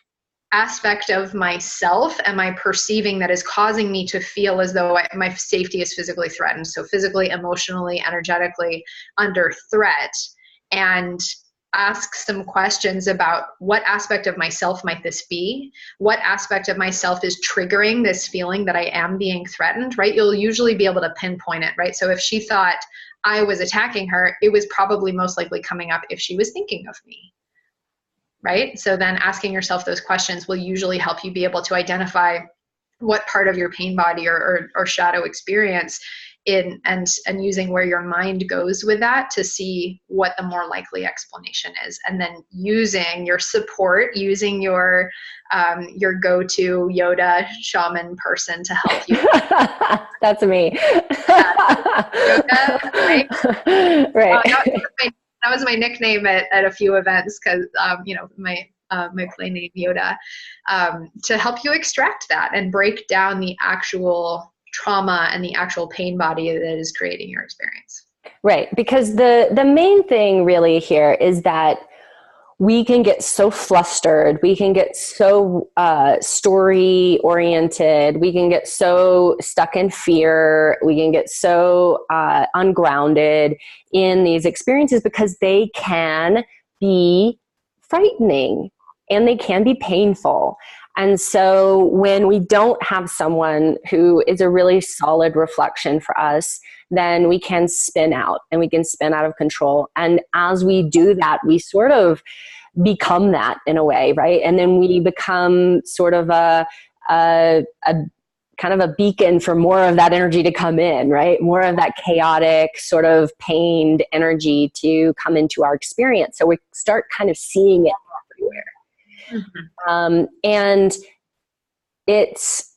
aspect of myself am I perceiving that is causing me to feel as though my safety is physically threatened. So physically, emotionally, energetically under threat, and ask some questions about what aspect of myself might this be? What aspect of myself is triggering this feeling that I am being threatened, right? You'll usually be able to pinpoint it, right? So if she thought I was attacking her, it was probably most likely coming up if she was thinking of me. Right? So then asking yourself those questions will usually help you be able to identify what part of your pain body or shadow experience and using where your mind goes with that to see what the more likely explanation is. And then using your support, using your go-to Yoda shaman person to help you. That's me. Yoda, right? Right. That was my nickname at a few events, because my play name Yoda, to help you extract that and break down the actual trauma and the actual pain body that is creating your experience. Right, because the main thing really here is that we can get so flustered, we can get so story oriented, we can get so stuck in fear, we can get so ungrounded in these experiences, because they can be frightening and they can be painful. And so when we don't have someone who is a really solid reflection for us, then we can spin out, and we can spin out of control. And as we do that, we sort of become that in a way, right? And then we become sort of a kind of a beacon for more of that energy to come in, right? More of that chaotic, sort of pained energy to come into our experience. So we start kind of seeing it everywhere. Mm-hmm. And it's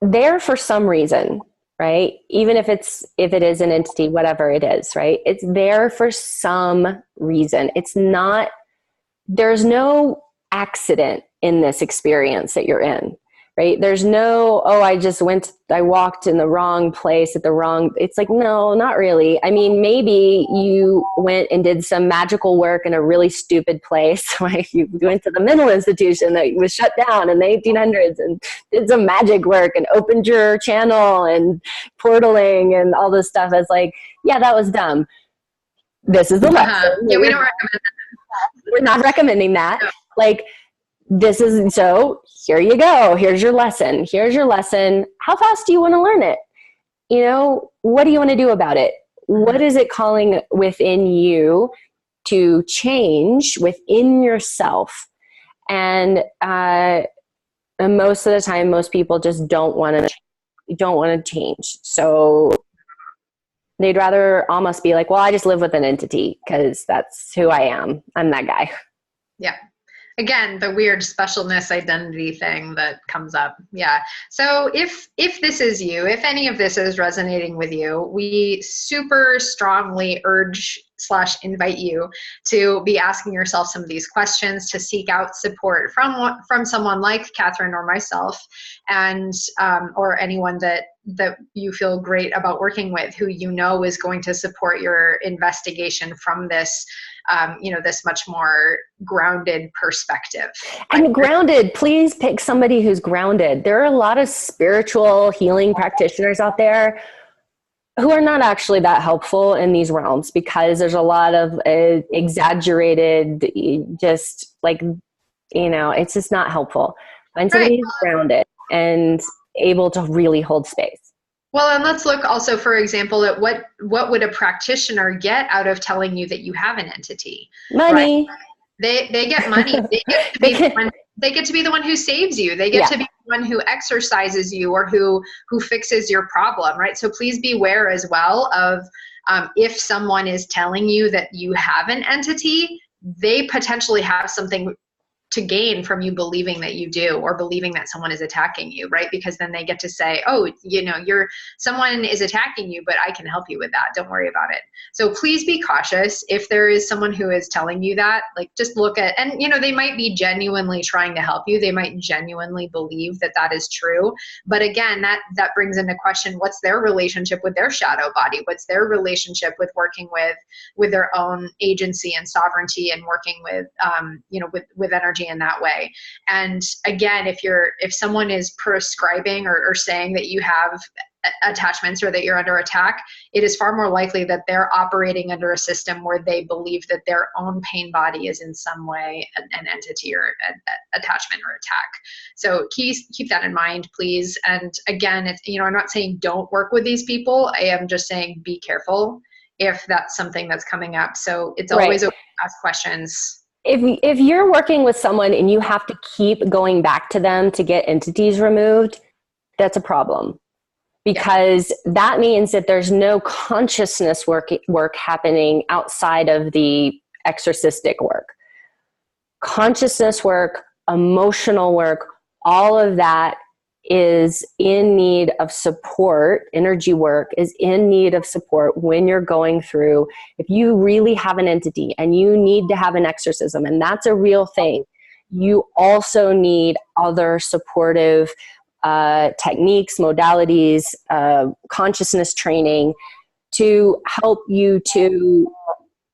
there for some reason, right? Even if it is an entity, whatever it is, right? It's there for some reason. It's not, there's no accident in this experience that you're in, right? There's no, I walked in the wrong place it's like, no, not really. I mean, maybe you went and did some magical work in a really stupid place. Like you went to the mental institution that was shut down in the 1800s and did some magic work and opened your channel and portaling and all this stuff. It's like, yeah, that was dumb. This is the lesson. Yeah, we don't recommend that. We're not recommending that. No. Like, so here you go. Here's your lesson. How fast do you want to learn it? What do you want to do about it? What is it calling within you to change within yourself? And most of the time, most people just don't want to change. So they'd rather almost be like, well, I just live with an entity because that's who I am. I'm that guy. Yeah. Again, the weird specialness identity thing that comes up. Yeah. So if this is you, if any of this is resonating with you, we super strongly urge / invite you to be asking yourself some of these questions, to seek out support from someone like Katherine or myself, and or anyone that you feel great about working with, who is going to support your investigation from this this much more grounded perspective. And grounded, please pick somebody who's grounded. There are a lot of spiritual healing practitioners out there who are not actually that helpful in these realms, because there's a lot of exaggerated, just like, it's just not helpful. Find Right. somebody who's grounded and able to really hold space. Well, and let's look also, for example, at what would a practitioner get out of telling you that you have an entity? Money. Right? They get money. They get to be they get to be the one who saves you. They get to be the one who exercises you, or who fixes your problem, right? So please beware as well of if someone is telling you that you have an entity, they potentially have something to gain from you believing that you do, or believing that someone is attacking you, right? Because then they get to say, oh, someone is attacking you, but I can help you with that. Don't worry about it. So please be cautious. If there is someone who is telling you that, like, just look at, and they might be genuinely trying to help you. They might genuinely believe that that is true. But again, that brings into question, what's their relationship with their shadow body? What's their relationship with working with their own agency and sovereignty, and working with, with energy in that way. And again, if someone is prescribing or saying that you have attachments, or that you're under attack, it is far more likely that they're operating under a system where they believe that their own pain body is in some way an entity, or an attachment or attack. So keep that in mind, please. And again, it's, I'm not saying don't work with these people. I am just saying be careful if that's something that's coming up. So it's always okay to ask questions. If you're working with someone and you have to keep going back to them to get entities removed, that's a problem, because that means that there's no consciousness work happening outside of the exorcistic work. Consciousness work, emotional work, all of that is in need of support. Energy work is in need of support when you're going through, if you really have an entity and you need to have an exorcism, and that's a real thing, you also need other supportive techniques, modalities, consciousness training to help you to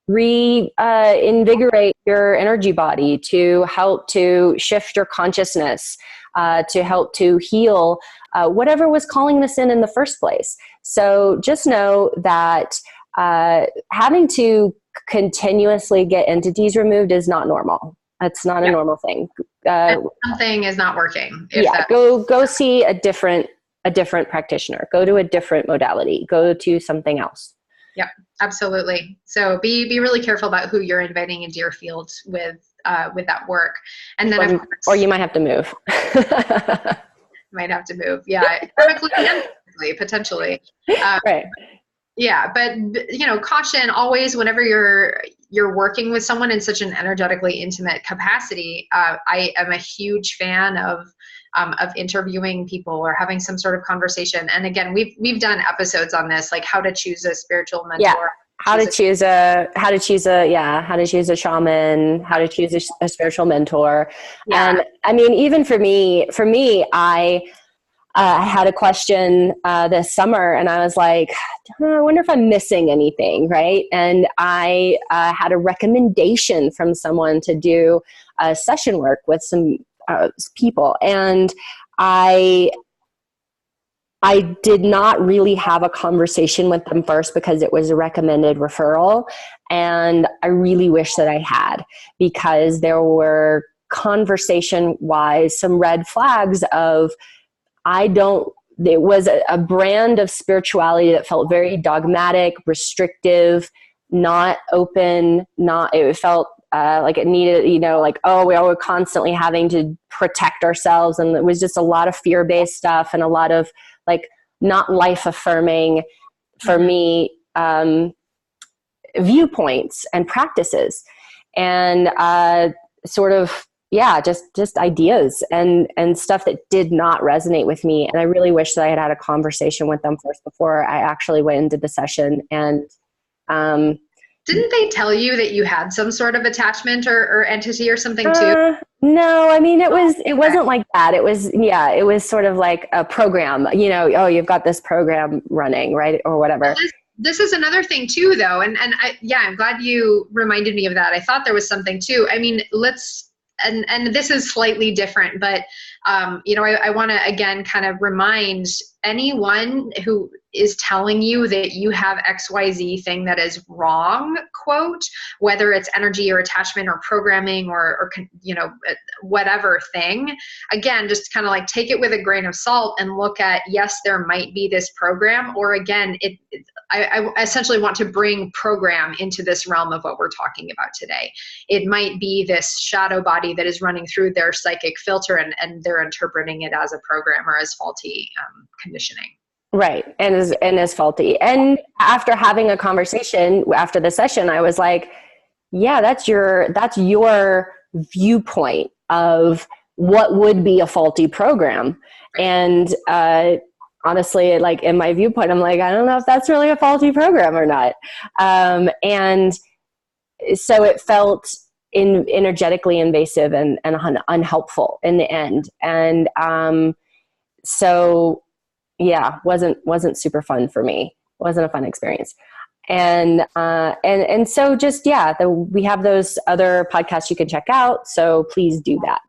reinvigorate your energy body, to help to shift your consciousness, to help to heal whatever was calling this in the first place. So just know that having to continuously get entities removed is not normal. That's not a normal thing. Something is not working. Go see a different practitioner. Go to a different modality. Go to something else. Yeah, absolutely. So be really careful about who you're inviting into your field with that work. And then, of course, or you might have to move. Might have to move. Yeah, chemically and physically, potentially. Right. Yeah, but caution always whenever you're working with someone in such an energetically intimate capacity. I am a huge fan of interviewing people or having some sort of conversation. And again, we've done episodes on this, like how to choose a spiritual mentor. Yeah. How to choose a shaman, how to choose a spiritual mentor. Yeah. And I mean, even for me, I had a question this summer, and I was like, I wonder if I'm missing anything, right? And I had a recommendation from someone to do session work with some people, and I did not really have a conversation with them first because it was a recommended referral. And I really wish that I had, because there were conversation-wise some red flags of, it was a brand of spirituality that felt very dogmatic, restrictive, not open, it felt like it needed, we were constantly having to protect ourselves. And it was just a lot of fear-based stuff and a lot of not life-affirming for me viewpoints and practices, and just ideas and stuff that did not resonate with me. And I really wish that I had had a conversation with them first before I actually went into the session. And didn't they tell you that you had some sort of attachment or entity or something too? No, I mean, it wasn't like that. It was sort of like a program, you've got this program running, right? Or whatever. This is another thing too, though. And I'm glad you reminded me of that. I thought there was something too. I mean, and this is slightly different, but I want to again kind of remind anyone who is telling you that you have XYZ thing that is wrong, quote, whether it's energy or attachment or programming or whatever thing, again, just kind of like take it with a grain of salt and look at, yes, there might be this program, or again, I essentially want to bring program into this realm of what we're talking about today. It might be this shadow body that is running through their psychic filter and they're interpreting it as a program or as faulty conditioning. Right. And is faulty. And after having a conversation after the session, I was like, yeah, that's your viewpoint of what would be a faulty program. And honestly, like in my viewpoint, I'm like, I don't know if that's really a faulty program or not. And so it felt energetically invasive and unhelpful in the end. And so yeah, wasn't super fun for me. Wasn't a fun experience. And so just, we have those other podcasts you can check out. So please do that.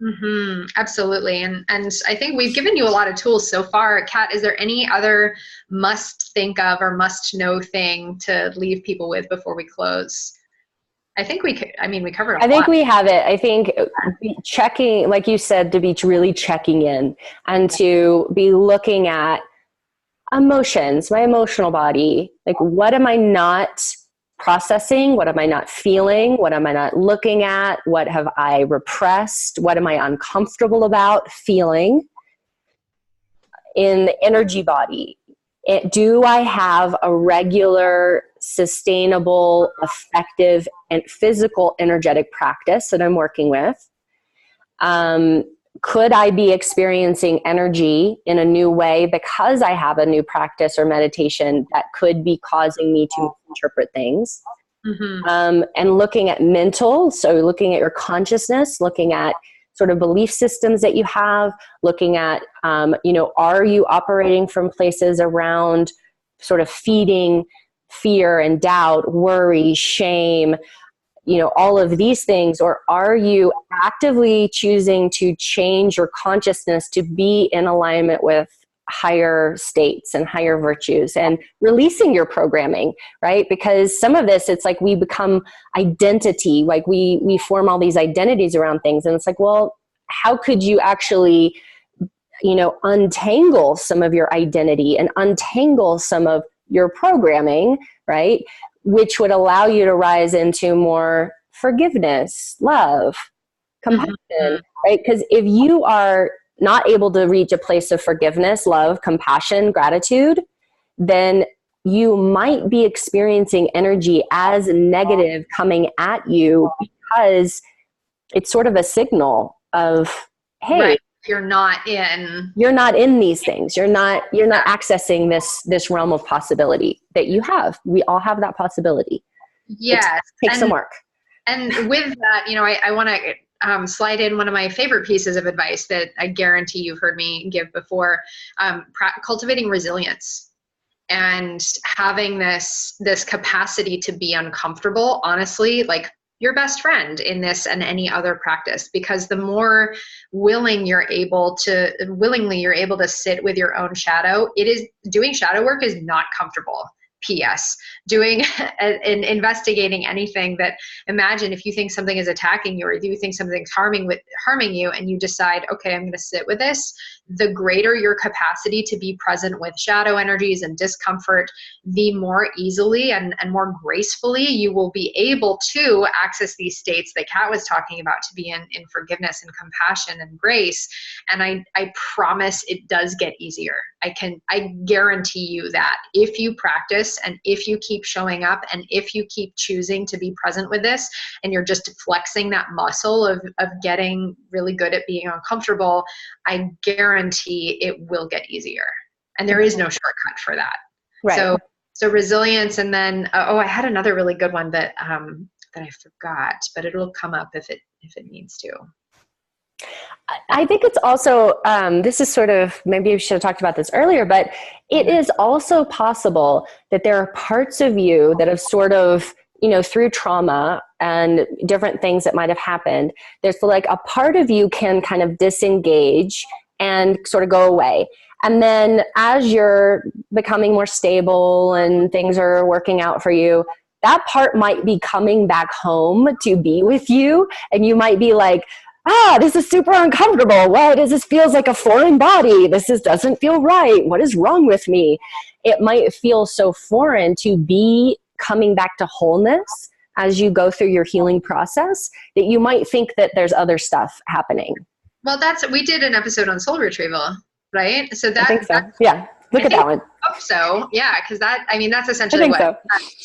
Mm-hmm, absolutely. And I think we've given you a lot of tools so far. Kat, is there any other must think of or must know thing to leave people with before we close? I think we covered a lot. I think we have it. I think checking, like you said, to be really checking in and to be looking at emotions, my emotional body. Like, what am I not processing? What am I not feeling? What am I not looking at? What have I repressed? What am I uncomfortable about feeling? In the energy body, do I have a regular, sustainable, effective, and physical energetic practice that I'm working with? Could I be experiencing energy in a new way because I have a new practice or meditation that could be causing me to interpret things? Mm-hmm. And looking at mental, so looking at your consciousness, looking at sort of belief systems that you have, looking at, are you operating from places around sort of feeding fear and doubt, worry, shame, all of these things, or are you actively choosing to change your consciousness to be in alignment with higher states and higher virtues and releasing your programming, right? Because some of this, it's like we become identity, like we form all these identities around things. And it's like, well, how could you actually, untangle some of your identity and untangle some of your programming, right? Which would allow you to rise into more forgiveness, love, compassion, right? Because if you are not able to reach a place of forgiveness, love, compassion, gratitude, then you might be experiencing energy as negative coming at you because it's sort of a signal of, hey, right. You're not in these things. You're not accessing this realm of possibility that you have. We all have that possibility. Yes. It takes some work. And with that, I want to slide in one of my favorite pieces of advice that I guarantee you've heard me give before, cultivating resilience and having this capacity to be uncomfortable, honestly, like your best friend in this and any other practice, because the more willingly you're able to sit with your own shadow, doing shadow work is not comfortable. P.S. Doing and investigating anything that, imagine if you think something is attacking you or you think something's harming you and you decide, okay, I'm going to sit with this, the greater your capacity to be present with shadow energies and discomfort, the more easily and more gracefully you will be able to access these states that Kat was talking about, to be in forgiveness and compassion and grace. And I promise it does get easier. I guarantee you that if you practice and if you keep showing up and if you keep choosing to be present with this and you're just flexing that muscle of getting really good at being uncomfortable, I guarantee it will get easier. And there is no shortcut for that. Right. So resilience. And then, I had another really good one that I forgot, but it'll come up if it needs to. I think it's also, this is sort of, maybe we should have talked about this earlier, but it is also possible that there are parts of you that have sort of, through trauma, and different things that might have happened, there's like a part of you can kind of disengage and sort of go away. And then as you're becoming more stable and things are working out for you, that part might be coming back home to be with you. And you might be like, this is super uncomfortable. Why does this feels like a foreign body? Doesn't feel right. What is wrong with me? It might feel so foreign to be coming back to wholeness as you go through your healing process that you might think that there's other stuff happening. Well, we did an episode on soul retrieval, right? So I think so. Yeah. Look at that one. I hope so. Yeah. Cause that's essentially what I'm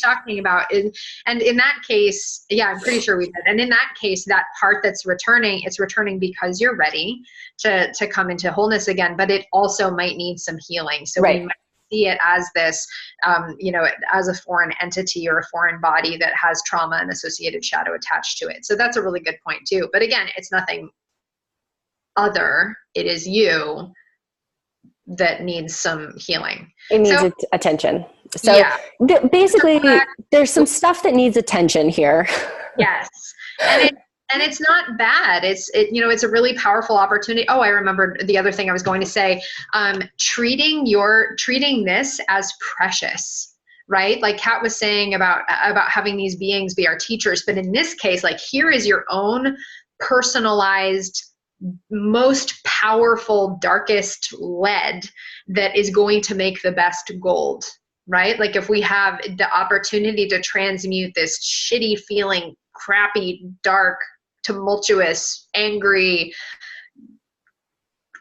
talking about. And in that case, yeah, I'm pretty sure we did. And in that case, that part that's returning, it's returning because you're ready to come into wholeness again, but it also might need some healing. So we might see it as this, as a foreign entity or a foreign body that has trauma and associated shadow attached to it. So that's a really good point too. But again, it's nothing other. It is you that needs some healing. It needs attention. So basically there's some stuff that needs attention here. Yes. And it's not bad. It's a really powerful opportunity. Oh, I remembered the other thing I was going to say. Treating this as precious, right? Like Kat was saying about having these beings be our teachers. But in this case, like, here is your own personalized, most powerful, darkest lead that is going to make the best gold, right? Like, if we have the opportunity to transmute this shitty feeling, crappy, dark, tumultuous, angry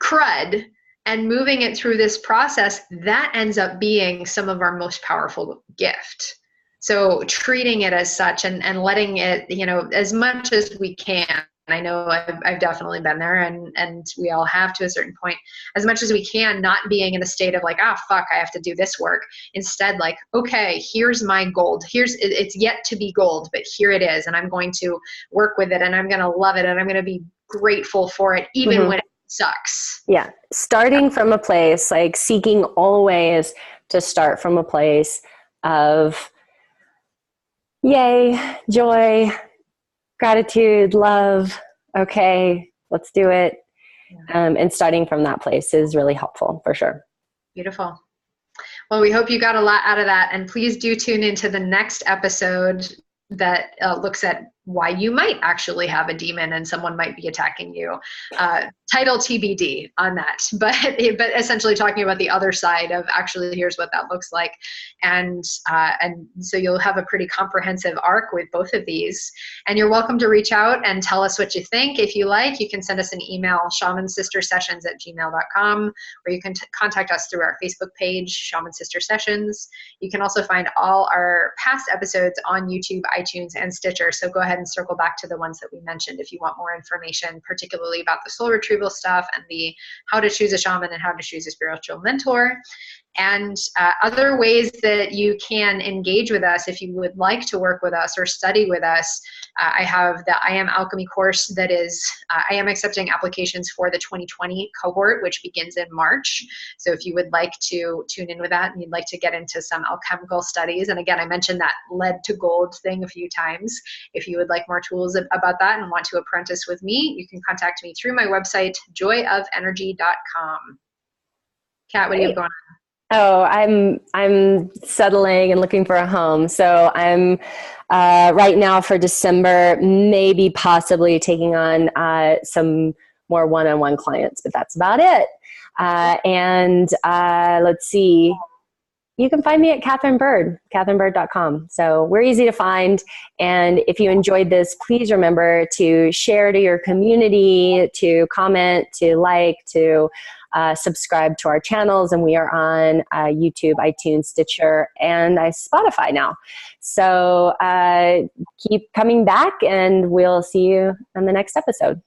crud, and moving it through this process, that ends up being some of our most powerful gift. So treating it as such and letting it, as much as we can. I know I've definitely been there, and we all have to a certain point, as much as we can, not being in a state of like, fuck, I have to do this work. Instead, like, okay, here's my gold. It's yet to be gold, but here it is. And I'm going to work with it, and I'm going to love it, and I'm going to be grateful for it, even when it sucks. Yeah. Starting from a place, like seeking always to start from a place of yay, joy, gratitude, love. Okay, let's do it. And starting from that place is really helpful for sure. Beautiful. Well, we hope you got a lot out of that. And please do tune into the next episode that looks at why you might actually have a demon and someone might be attacking you. Title TBD on that, but essentially talking about the other side of actually here's what that looks like. And so you'll have a pretty comprehensive arc with both of these. And you're welcome to reach out and tell us what you think. If you like, you can send us an email, shamansistersessions@gmail.com, or you can contact us through our Facebook page, Shaman Sister Sessions. You can also find all our past episodes on YouTube, iTunes, and Stitcher. So go ahead and circle back to the ones that we mentioned if you want more information, particularly about the soul retrieval stuff and the how to choose a shaman and how to choose a spiritual mentor. And other ways that you can engage with us if you would like to work with us or study with us. I have the I Am Alchemy course that is, I am accepting applications for the 2020 cohort, which begins in March. So if you would like to tune in with that and you'd like to get into some alchemical studies, and again, I mentioned that lead to gold thing a few times. If you would like more tools about that and want to apprentice with me, you can contact me through my website, joyofenergy.com. Kat, what do you have going on? Oh, I'm settling and looking for a home. So I'm right now for December, maybe possibly taking on some more one-on-one clients, but that's about it. And let's see. You can find me at Katherine Bird, katherinebird.com. So we're easy to find. And if you enjoyed this, please remember to share to your community, to comment, to like, to subscribe to our channels. And we are on YouTube, iTunes, Stitcher, and Spotify now. So keep coming back, and we'll see you on the next episode.